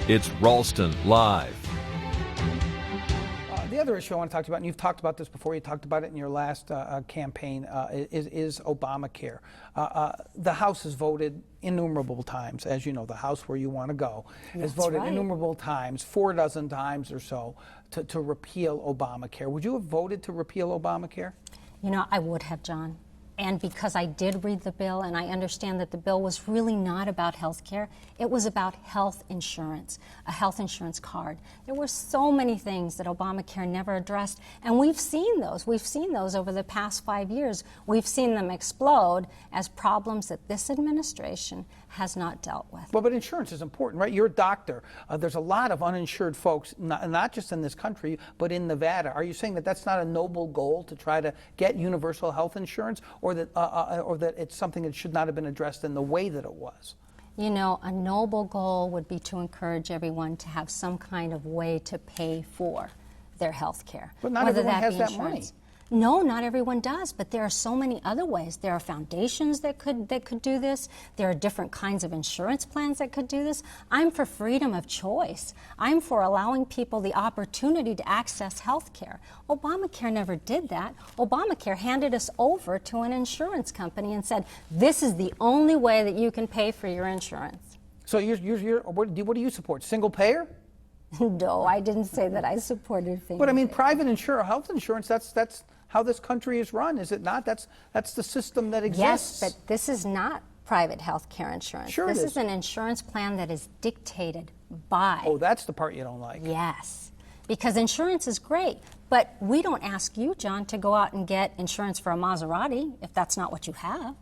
It's Ralston Live. The other issue I want to talk to you about, and you've talked about this before, you talked about it in your last campaign, is Obamacare. The House has voted innumerable times, as you know, the House where you want to go, has voted innumerable times, 4 dozen times or so, to repeal Obamacare. Would you have voted to repeal Obamacare? You know, I would have, John. And because I did read the bill and I understand that the bill was really not about health care, it was about health insurance, a health insurance card. There were so many things that Obamacare never addressed, and we've seen those. We've seen those over the past 5 years. We've seen them explode as problems that this administration has not dealt with. Well, but insurance is important, right? You're a doctor. There's a lot of uninsured folks, not just in this country, but in Nevada. Are you saying that that's not a noble goal to try to get universal health insurance, or that it's something that should not have been addressed in the way that it was? You know, a noble goal would be to encourage everyone to have some kind of way to pay for their health care. But not everyone has that money. No, not everyone does, but there are so many other ways. There are foundations that could do this. There are different kinds of insurance plans that could do this. I'm for freedom of choice. I'm for allowing people the opportunity to access health care. Obamacare never did that. Obamacare handed us over to an insurance company and said, this is the only way that you can pay for your insurance. So what do you support, single payer? No, I didn't say that I supported things. But I mean, private health insurance, that's how this country is run, is it not? That's the system that exists. Yes, but this is not private health care insurance. Sure it is. This is an insurance plan that is dictated by. Oh, that's the part you don't like. Yes, because insurance is great, but we don't ask you, John, to go out and get insurance for a Maserati if that's not what you have.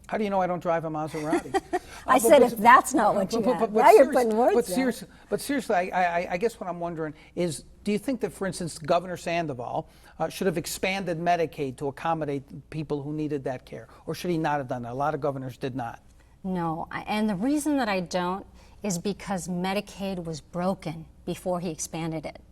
How do you know I don't drive a Maserati? I said if that's not what you have. Now you're putting words there. But seriously, I guess what I'm wondering is, do you think that, for instance, Governor Sandoval should have expanded Medicaid to accommodate people who needed that care? Or should he not have done that? A lot of governors did not. No, and the reason that I don't is because Medicaid was broken before he expanded it.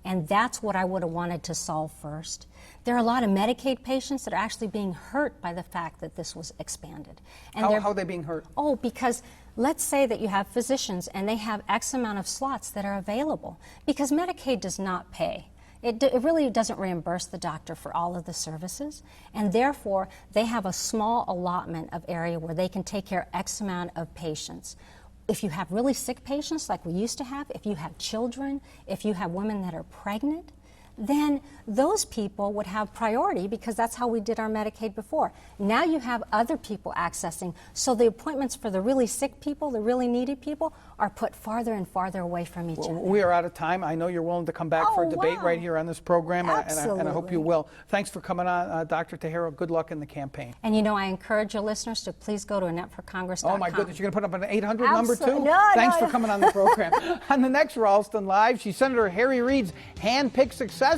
And that's what I would have wanted to solve first. There are a lot of Medicaid patients that are actually being hurt by the fact that this was expanded. And how are they being hurt? Oh, because let's say that you have physicians and they have X amount of slots that are available. Because Medicaid does not pay. It really doesn't reimburse the doctor for all of the services. And therefore, they have a small allotment of area where they can take care of X amount of patients. If you have really sick patients like we used to have, if you have children, if you have women that are pregnant, then those people would have priority because that's how we did our Medicaid before. Now you have other people accessing, so the appointments for the really sick people, the really needy people, are put farther and farther away from each other. We are out of time. I know you're willing to come back for a debate right here on this program, and I hope you will. Thanks for coming on, Dr. Teijeiro. Good luck in the campaign. And you know, I encourage your listeners to please go to AnnetteForCongress.com. Oh my goodness, you're going to put up an 800 number too? No, Thanks for coming on the program. On the next Ralston Live, she's Senator Harry Reid's hand-picked successor.